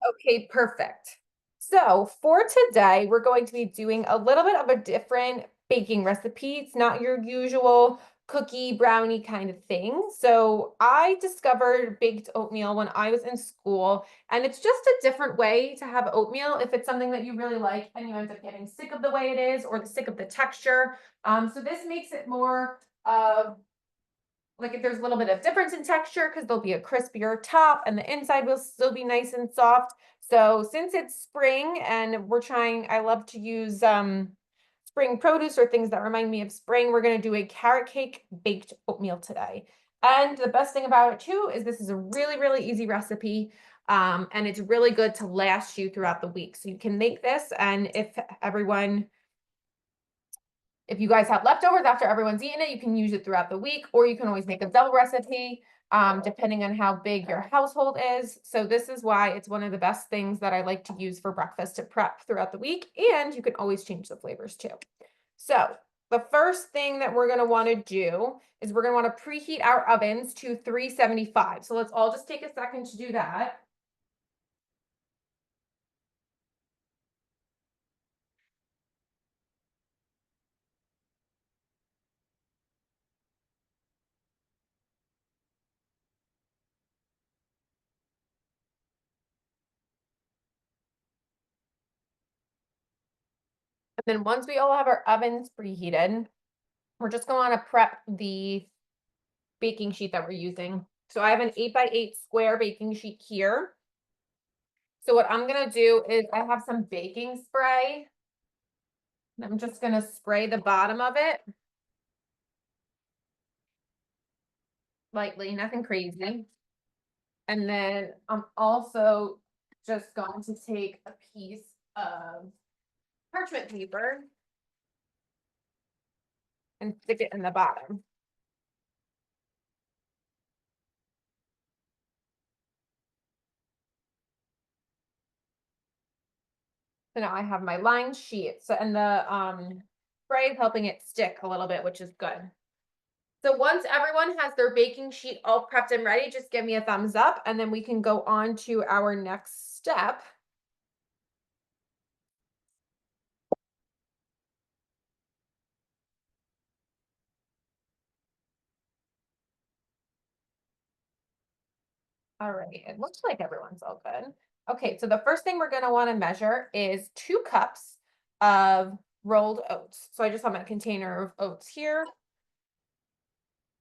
Okay, perfect. So for today, we're going to be doing a little bit of a different baking recipe. It's not your usual cookie brownie kind of thing. So I discovered baked oatmeal when I was in school, and it's just a different way to have oatmeal if it's something that you really like and you end up getting sick of the way it is or sick of the texture. So this makes it more of like if there's a little bit of difference in texture because there'll be a crispier top and the inside will still be nice and soft. So since it's spring and I love to use spring produce or things that remind me of spring, we're going to do a carrot cake baked oatmeal today. And the best thing about it too is this is a really, really easy recipe. And it's really good to last you throughout the week. So you can make this, and if you guys have leftovers after everyone's eaten it, you can use it throughout the week, or you can always make a double recipe, depending on how big your household is. So this is why it's one of the best things that I like to use for breakfast to prep throughout the week, and you can always change the flavors too. So the first thing that we're gonna wanna do is we're gonna wanna preheat our ovens to 375. So let's all just take a second to do that. And then once we all have our ovens preheated, we're just gonna wanna prep the baking sheet that we're using. So I have an 8x8 square baking sheet here. So what I'm gonna do is I have some baking spray. And I'm just gonna spray the bottom of it lightly, nothing crazy. And then I'm also just going to take a piece of parchment paper and stick it in the bottom. So now I have my lined sheet. So and the spray is helping it stick a little bit, which is good. So once everyone has their baking sheet all prepped and ready, just give me a thumbs up and then we can go on to our next step. All right, it looks like everyone's all good. Okay, so the first thing we're gonna wanna measure is 2 cups of rolled oats. So I just have my container of oats here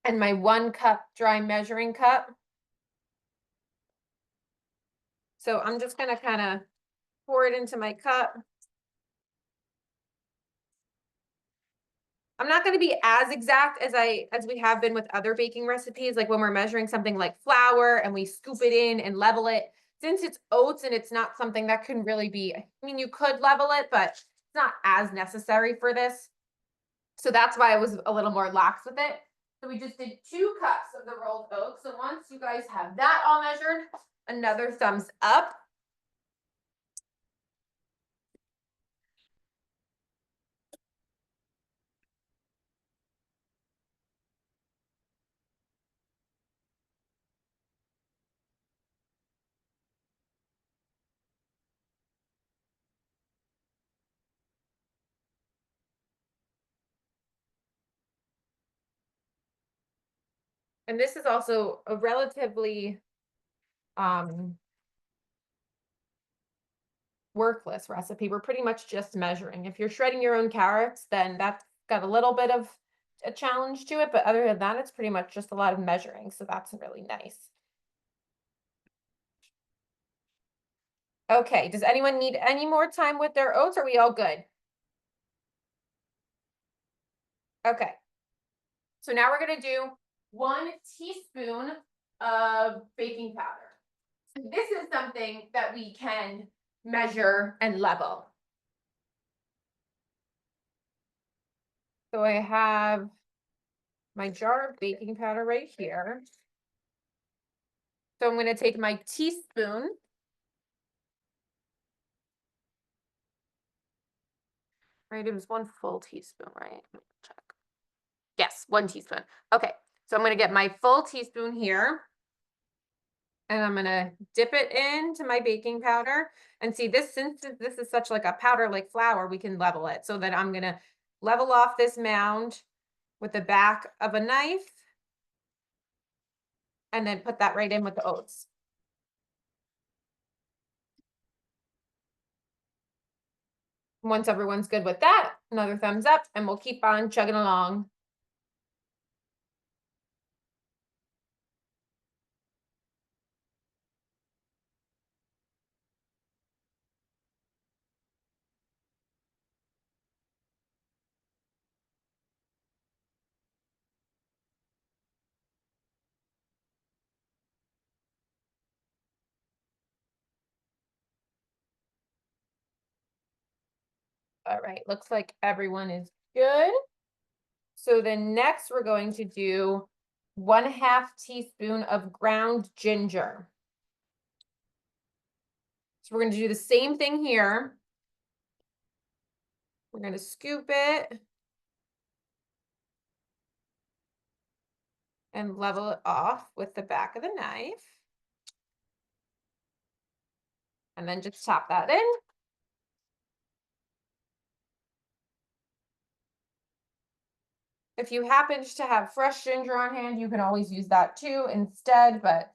and my 1 cup dry measuring cup. So I'm just gonna kind of pour it into my cup. I'm not going to be as exact as we have been with other baking recipes, like when we're measuring something like flour and we scoop it in and level it. Since it's oats and it's not something that can really be, I mean, you could level it, but it's not as necessary for this. So that's why I was a little more lax with it. So we just did 2 cups of the rolled oats. So once you guys have that all measured, another thumbs up. And this is also a relatively um workless recipe. We're pretty much just measuring. If you're shredding your own carrots, then that's got a little bit of a challenge to it, but other than that, it's pretty much just a lot of measuring. So that's really nice. Okay, does anyone need any more time with their oats? Are we all good? Okay, so now we're gonna do 1 teaspoon of baking powder. This is something that we can measure and level. So I have my jar of baking powder right here. So I'm going to take my teaspoon. Right, it was 1 full teaspoon, right? Let me check. Yes, 1 teaspoon. Okay, so I'm going to get my full teaspoon here. And I'm gonna dip it into my baking powder. And see this, since this is such like a powder like flour, we can level it. So that I'm gonna level off this mound with the back of a knife and then put that right in with the oats. Once everyone's good with that, another thumbs up and we'll keep on chugging along. All right, looks like everyone is good. So then next we're going to do 1/2 teaspoon of ground ginger. So we're going to do the same thing here. We're going to scoop it and level it off with the back of the knife. And then just tap that in. If you happen to have fresh ginger on hand, you can always use that too instead, but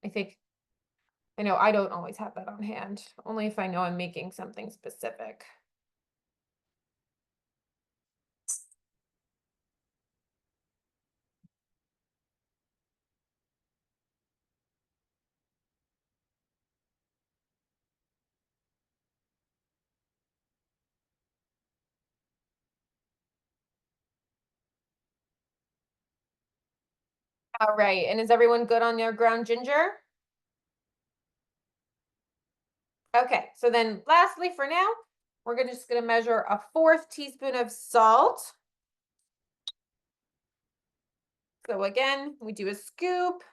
I know I don't always have that on hand, only if I know I'm making something specific. All right, and is everyone good on their ground ginger? Okay, so then lastly for now, we're just gonna measure a 1/4 teaspoon of salt. So again, we do a scoop,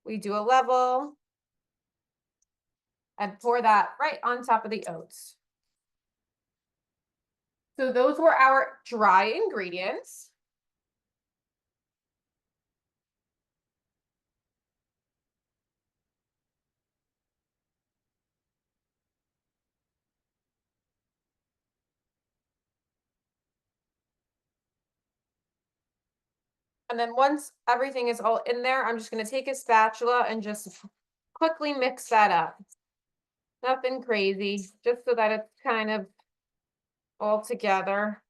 we do a level, and pour that right on top of the oats. So those were our dry ingredients. And then once everything is all in there, I'm just gonna take a spatula and just quickly mix that up. Nothing crazy, just so that it's kind of all together.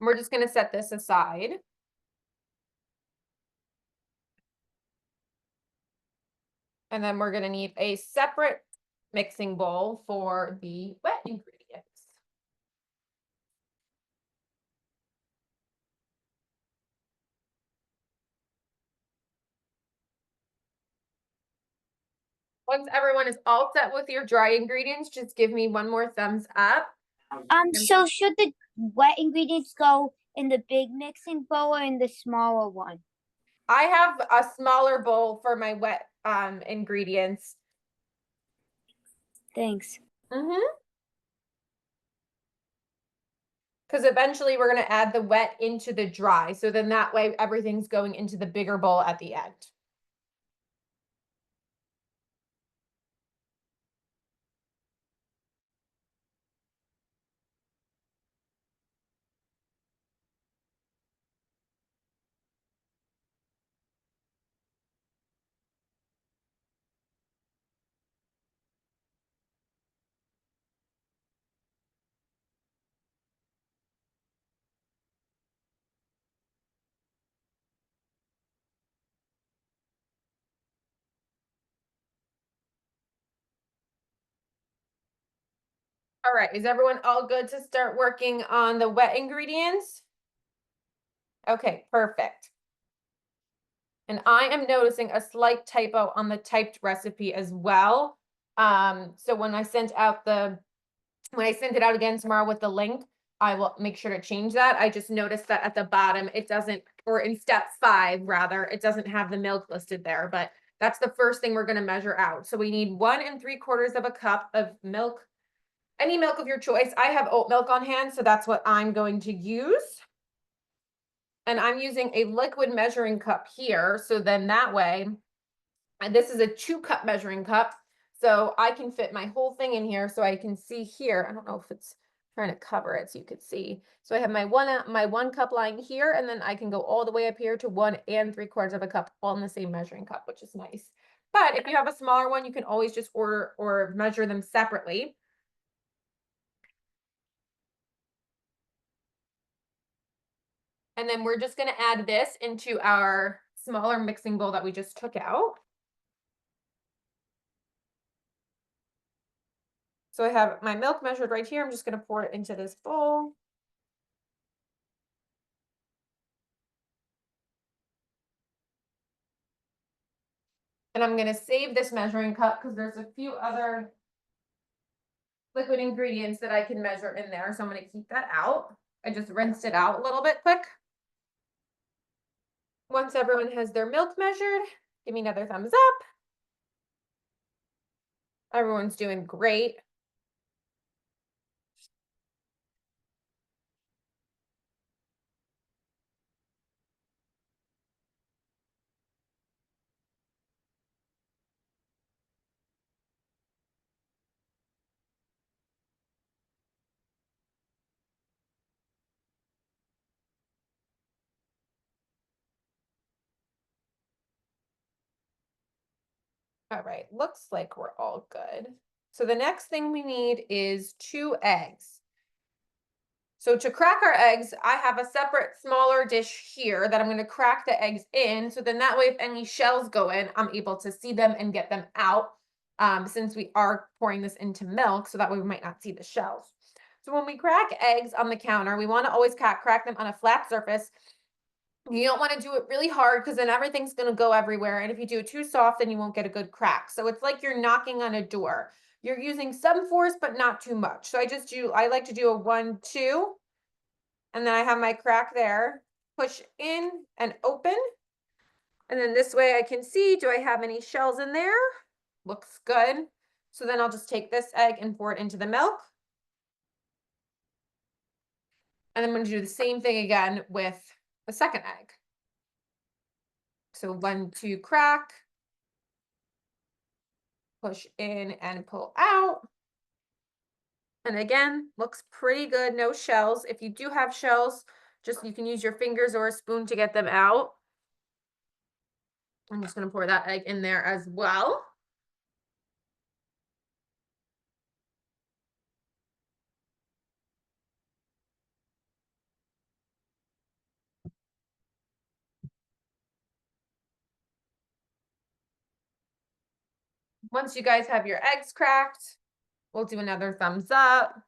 We're just gonna set this aside. And then we're gonna need a separate mixing bowl for the wet ingredients. Once everyone is all set with your dry ingredients, just give me one more thumbs up. So should the wet ingredients go in the big mixing bowl or in the smaller one? I have a smaller bowl for my wet ingredients. Thanks. Because eventually we're going to add the wet into the dry. So then that way everything's going into the bigger bowl at the end. All right, is everyone all good to start working on the wet ingredients? Okay, perfect. And I am noticing a slight typo on the typed recipe as well. So when I sent it out again tomorrow with the link, I will make sure to change that. I just noticed that at the bottom, it doesn't, or in step 5 rather, it doesn't have the milk listed there, but that's the first thing we're gonna measure out. So we need 1 3/4 of a cup of milk. Any milk of your choice. I have oat milk on hand, so that's what I'm going to use. And I'm using a liquid measuring cup here. So then that way, and this is a 2-cup measuring cup. So I can fit my whole thing in here so I can see here. I don't know if it's trying to cover it so you could see. So I have my 1 cup lying here, and then I can go all the way up here to 1 3/4 of a cup, all in the same measuring cup, which is nice. But if you have a smaller one, you can always just order or measure them separately. And then we're just gonna add this into our smaller mixing bowl that we just took out. So I have my milk measured right here. I'm just gonna pour it into this bowl. And I'm gonna save this measuring cup because there's a few other liquid ingredients that I can measure in there. So I'm gonna keep that out. I just rinsed it out a little bit quick. Once everyone has their milk measured, give me another thumbs up. Everyone's doing great. All right, looks like we're all good. So the next thing we need is 2 eggs. So to crack our eggs, I have a separate smaller dish here that I'm going to crack the eggs in. So then that way, if any shells go in, I'm able to see them and get them out, since we are pouring this into milk. So that way we might not see the shells. So when we crack eggs on the counter, we want to always crack them on a flat surface. You don't want to do it really hard because then everything's going to go everywhere. And if you do it too soft, then you won't get a good crack. So it's like you're knocking on a door. You're using some force, but not too much. So I like to do a 1, 2, and then I have my crack there. Push in and open. And then this way I can see, do I have any shells in there? Looks good. So then I'll just take this egg and pour it into the milk. And I'm going to do the same thing again with the second egg. So 1, 2, crack. Push in and pull out. And again, looks pretty good, no shells. If you do have shells, just you can use your fingers or a spoon to get them out. I'm just going to pour that egg in there as well. Once you guys have your eggs cracked, we'll do another thumbs up.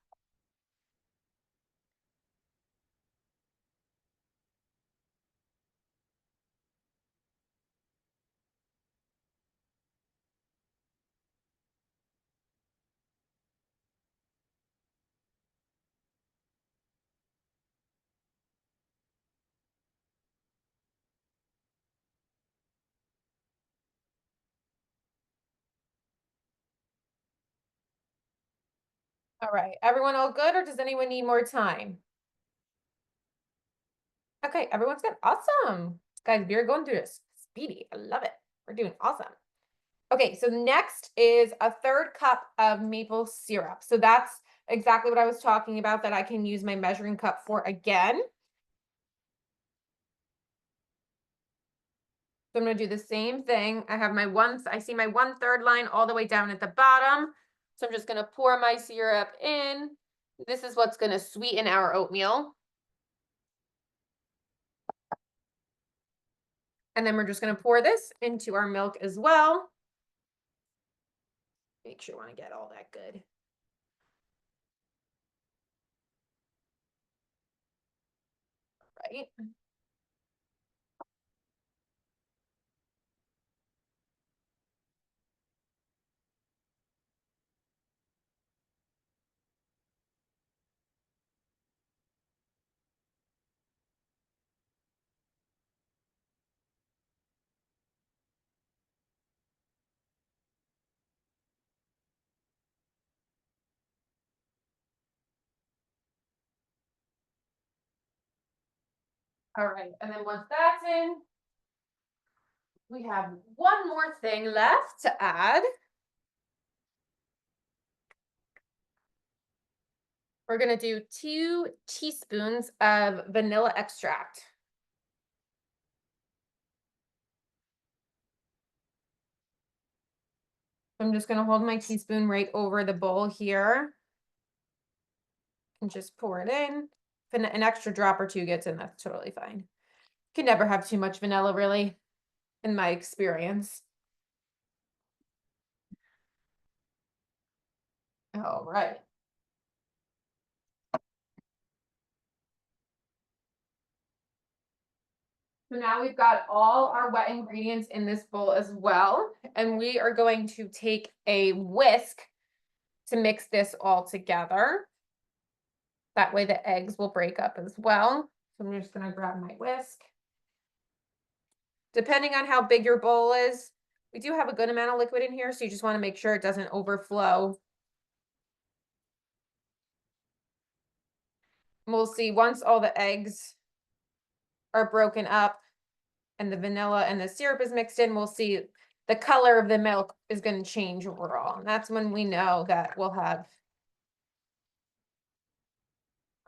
All right, everyone all good, or does anyone need more time? Okay, everyone's good. Awesome. Guys, we're going through this speedy. I love it. We're doing awesome. Okay, so next is a 1/3 cup of maple syrup. So that's exactly what I was talking about that I can use my measuring cup for again. So I'm going to do the same thing. I see my 1/3 line all the way down at the bottom. So I'm just going to pour my syrup in. This is what's going to sweeten our oatmeal. And then we're just going to pour this into our milk as well. Make sure you want to get all that good. Right. All right, and then once that's in, we have one more thing left to add. We're gonna do 2 teaspoons of vanilla extract. I'm just gonna hold my teaspoon right over the bowl here and just pour it in. If an extra drop or two gets in, that's totally fine. You can never have too much vanilla, really, in my experience. All right. So now we've got all our wet ingredients in this bowl as well. And we are going to take a whisk to mix this all together. That way the eggs will break up as well. So I'm just gonna grab my whisk. Depending on how big your bowl is, we do have a good amount of liquid in here, so you just wanna make sure it doesn't overflow. We'll see once all the eggs are broken up and the vanilla and the syrup is mixed in, we'll see the color of the milk is gonna change overall. And that's when we know that we'll have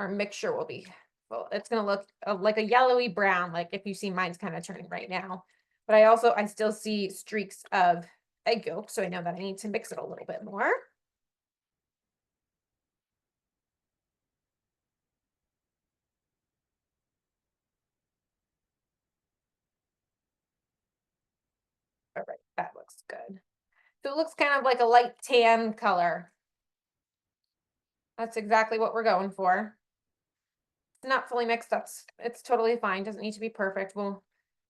our mixture will be well, it's gonna look like a yellowy brown, like if you see mine's kind of turning right now. But I still see streaks of egg yolk, so I know that I need to mix it a little bit more. All right, that looks good. So it looks kind of like a light tan color. That's exactly what we're going for. It's not fully mixed, it's totally fine. Doesn't need to be perfect. We'll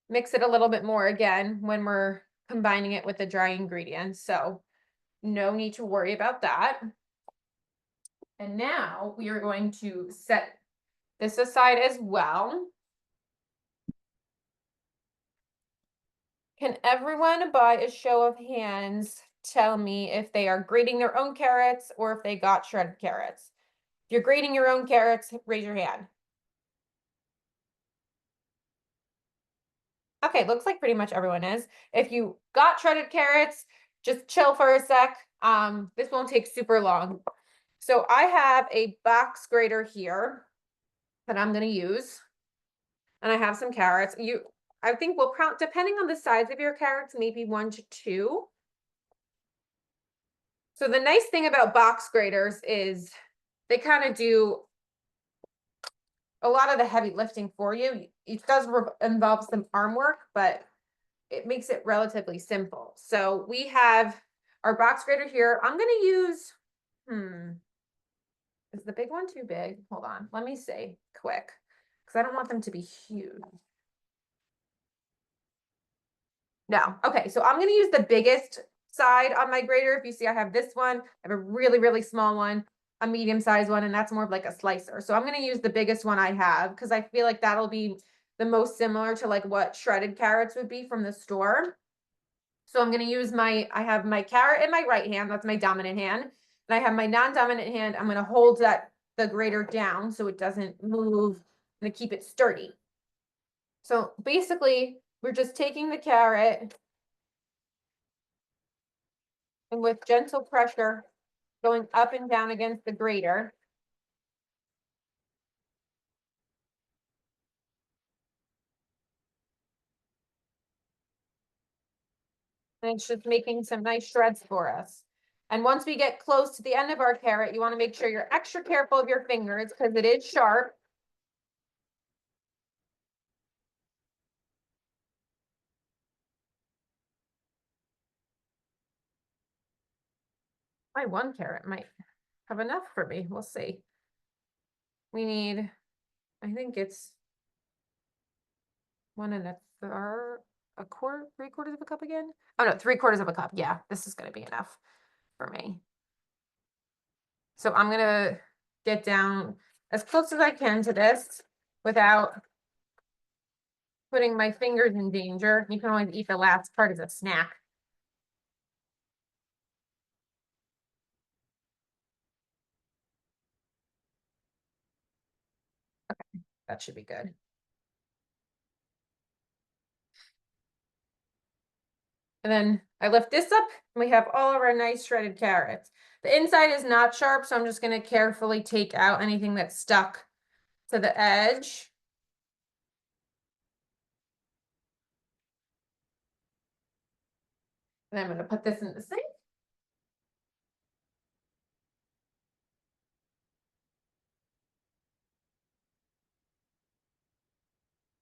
mix it a little bit more again when we're combining it with the dry ingredients. So no need to worry about that. And now we are going to set this aside as well. Can everyone, by a show of hands, tell me if they are grating their own carrots or if they got shredded carrots? If you're grating your own carrots, raise your hand. Okay, looks like pretty much everyone is. If you got shredded carrots, just chill for a sec. This won't take super long. So I have a box grater here that I'm gonna use, and I have some carrots. I think we'll count, depending on the size of your carrots, maybe 1 to 2. So the nice thing about box graters is they kind of do a lot of the heavy lifting for you. It does involve some arm work, but it makes it relatively simple. So we have our box grater here. I'm going to use, is the big one too big? Hold on, let me see quick, because I don't want them to be huge. No. Okay, so I'm going to use the biggest side on my grater. If you see, I have this one, I have a really, really small one, a medium sized one, and that's more of like a slicer. So I'm going to use the biggest one I have because I feel like that'll be the most similar to like what shredded carrots would be from the store. So I'm going to use I have my carrot in my right hand. That's my dominant hand. And I have my non-dominant hand. I'm going to hold the grater down so it doesn't move. I'm going to keep it sturdy. So basically, we're just taking the carrot and with gentle pressure going up and down against the grater. And it's just making some nice shreds for us. And once we get close to the end of our carrot, you want to make sure you're extra careful of your fingers because it is sharp. My one carrot might have enough for me. We'll see. We need, I think it's 1 1/3, a quarter, 3/4 of a cup again. Oh no, 3/4 of a cup. Yeah, this is going to be enough for me. So I'm going to get down as close as I can to this without putting my fingers in danger. You can always eat the last part as a snack. Okay, that should be good. And then I lift this up and we have all of our nice shredded carrots. The inside is not sharp, so I'm just going to carefully take out anything that's stuck to the edge. And I'm going to put this in the sink.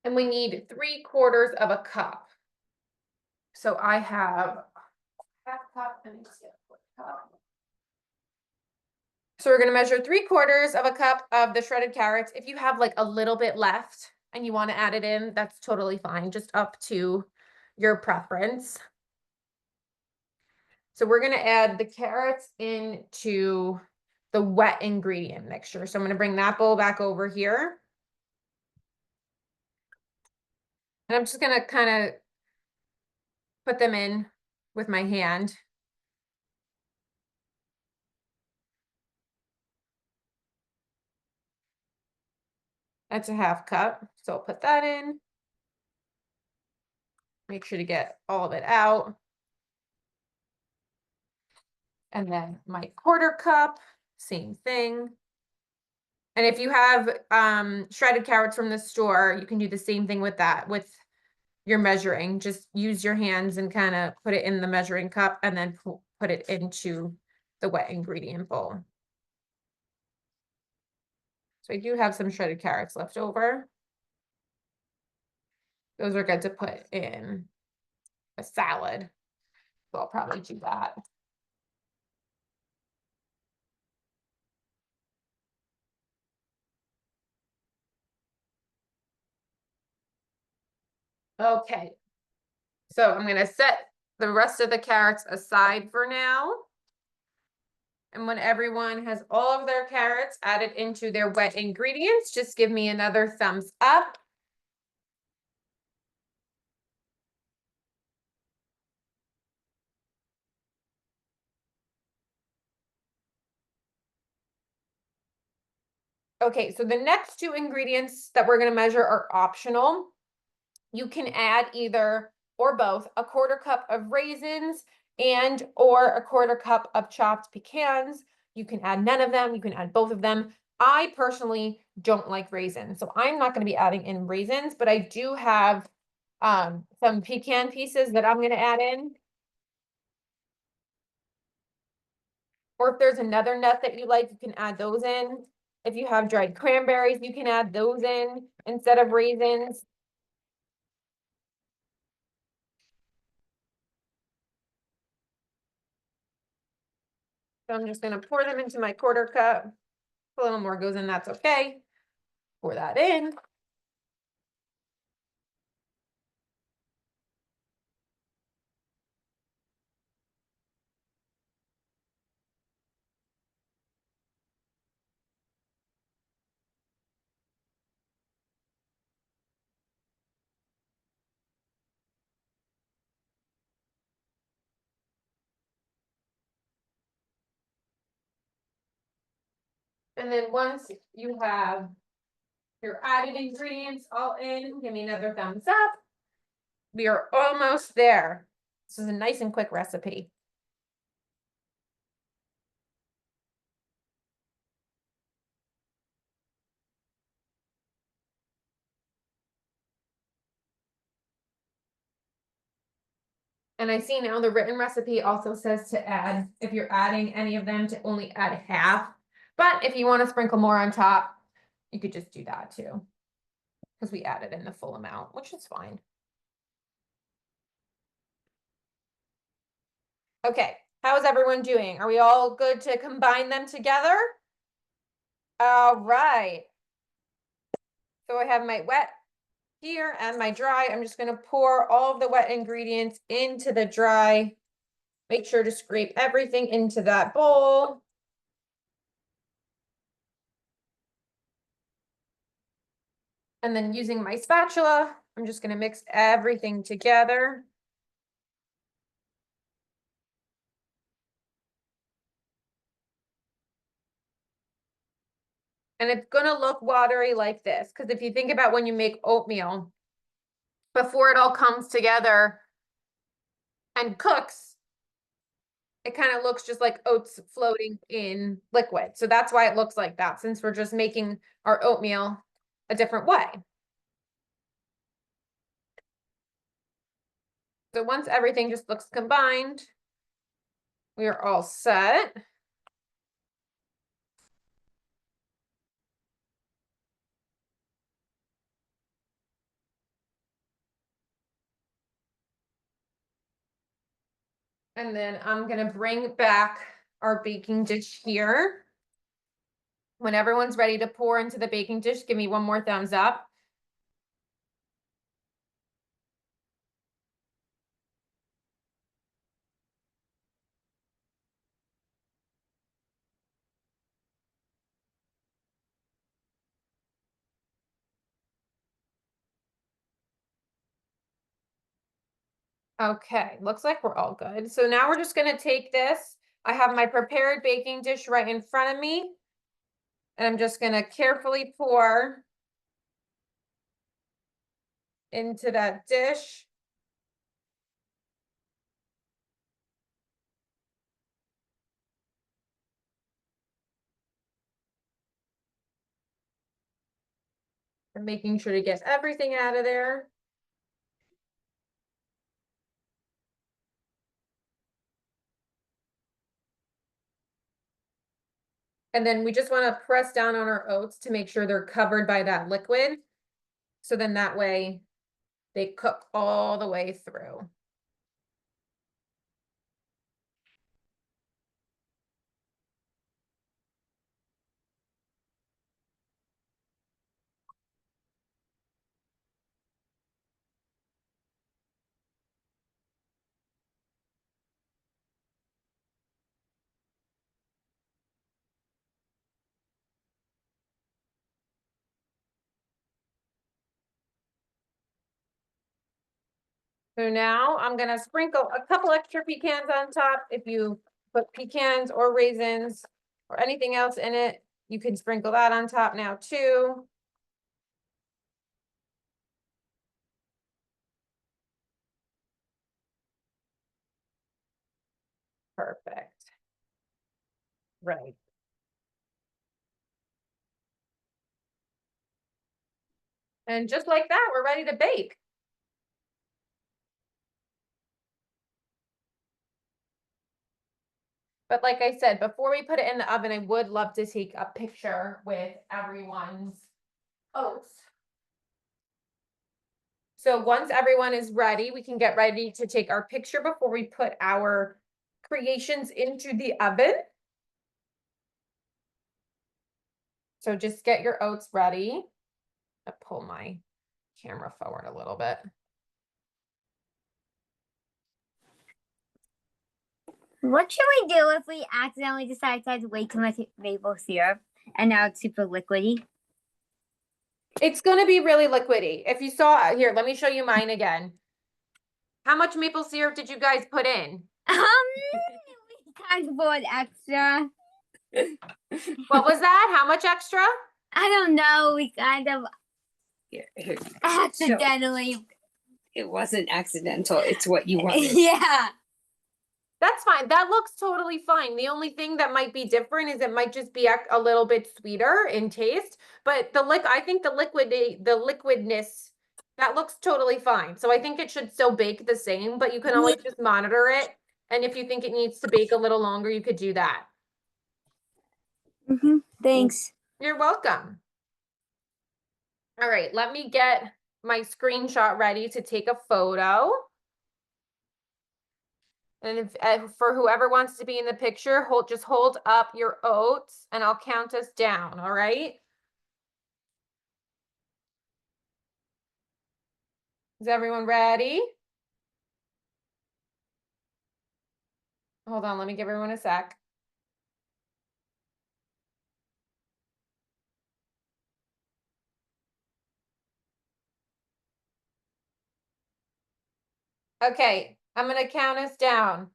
And we need 3/4 of a cup. So I have half cup and a cup. So we're gonna measure 3/4 of a cup of the shredded carrots. If you have like a little bit left and you want to add it in, that's totally fine, just up to your preference. So we're gonna add the carrots into the wet ingredient mixture. So I'm gonna bring that bowl back over here. And I'm just gonna kind of put them in with my hand. That's a half cup. So I'll put that in. Make sure to get all of it out. And then my 1/4 cup, same thing. And if you have shredded carrots from the store, you can do the same thing with that, with your measuring. Just use your hands and kind of put it in the measuring cup and then put it into the wet ingredient bowl. So I do have some shredded carrots left over. Those are good to put in a salad. So I'll probably do that. Okay. So I'm going to set the rest of the carrots aside for now. And when everyone has all of their carrots added into their wet ingredients, just give me another thumbs up. Okay, so the next two ingredients that we're going to measure are optional. You can add either or both a 1/4 cup of raisins and or a 1/4 cup of chopped pecans. You can add none of them. You can add both of them. I personally don't like raisins, so I'm not going to be adding in raisins, but I do have some pecan pieces that I'm going to add in. Or if there's another nut that you like, you can add those in. If you have dried cranberries, you can add those in instead of raisins. So I'm just gonna pour them into my 1/4 cup. A little more goes in, that's okay. Pour that in. And then once you have your added ingredients all in, give me another thumbs up. We are almost there. This is a nice and quick recipe. And I see now the written recipe also says to add, if you're adding any of them, to only add half. But if you want to sprinkle more on top, you could just do that too. Because we added in the full amount, which is fine. Okay, how is everyone doing? Are we all good to combine them together? All right. So I have my wet here and my dry. I'm just going to pour all of the wet ingredients into the dry. Make sure to scrape everything into that bowl. And then using my spatula, I'm just going to mix everything together. And it's going to look watery like this. Because if you think about when you make oatmeal, before it all comes together, and cooks, it kind of looks just like oats floating in liquid. So that's why it looks like that, since we're just making our oatmeal a different way. So once everything just looks combined, we are all set. And then I'm gonna bring back our baking dish here. When everyone's ready to pour into the baking dish, give me one more thumbs up. Okay, looks like we're all good. So now we're just gonna take this. I have my prepared baking dish right in front of me. And I'm just gonna carefully pour into that dish. And making sure to get everything out of there. And then we just want to press down on our oats to make sure they're covered by that liquid. So then that way they cook all the way through. So now I'm gonna sprinkle a couple extra pecans on top. If you put pecans or raisins or anything else in it, you can sprinkle that on top now too. Perfect. Right. And just like that, we're ready to bake. But like I said, before we put it in the oven, I would love to take a picture with everyone's oats. So once everyone is ready, we can get ready to take our picture before we put our creations into the oven. So just get your oats ready. I'll pull my camera forward a little bit. What should we do if we accidentally decide to add way too much maple syrup and now it's super liquidy? It's gonna be really liquidy. If you saw here, let me show you mine again. How much maple syrup did you guys put in? We kind of bought extra. What was that? How much extra? I don't know. We kind of Here. accidentally. It wasn't accidental. It's what you wanted. Yeah. That's fine. That looks totally fine. The only thing that might be different is it might just be a little bit sweeter in taste, but I think the liquidness, that looks totally fine. So I think it should still bake the same, but you can always just monitor it. And if you think it needs to bake a little longer, you could do that. Thanks. You're welcome. All right, let me get my screenshot ready to take a photo. And for whoever wants to be in the picture, just hold up your oats and I'll count us down, all right? Is everyone ready? Hold on, let me give everyone a sec. Okay, I'm gonna count us down.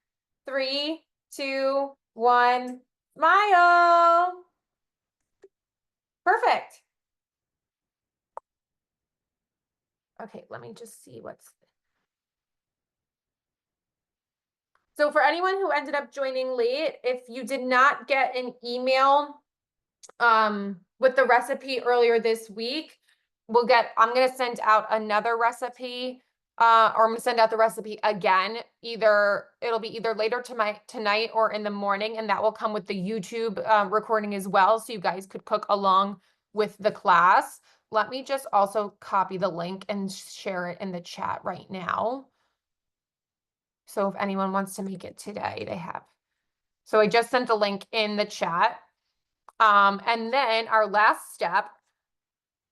3, 2, 1, smile. Perfect. Okay, let me just see what's. So for anyone who ended up joining late, if you did not get an email with the recipe earlier this week, I'm gonna send out another recipe, or I'm gonna send out the recipe again. It'll be either later tonight or in the morning, and that will come with the YouTube recording as well, so you guys could cook along with the class. Let me just also copy the link and share it in the chat right now. So if anyone wants to make it today, they have. So I just sent the link in the chat. And then our last step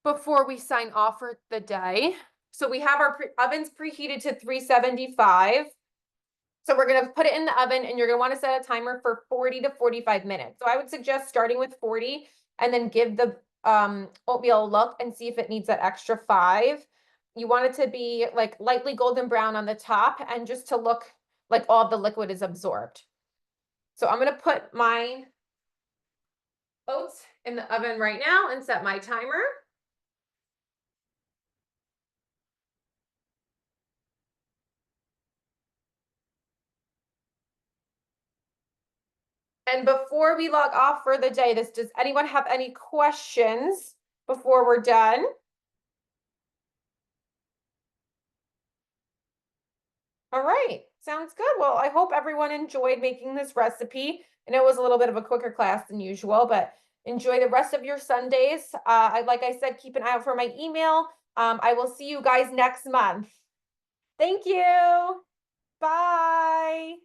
before we sign off for the day. So we have our ovens preheated to 375. So we're going to put it in the oven, and you're going to want to set a timer for 40 to 45 minutes. So I would suggest starting with 40 and then give the oatmeal a look and see if it needs that extra 5. You want it to be like lightly golden brown on the top and just to look like all the liquid is absorbed. So I'm going to put my oats in the oven right now and set my timer. And before we log off for the day, does anyone have any questions before we're done? All right, sounds good. Well, I hope everyone enjoyed making this recipe. I know it was a little bit of a quicker class than usual, but enjoy the rest of your Sundays. Like I said, keep an eye out for my email. I will see you guys next month. Thank you. Bye.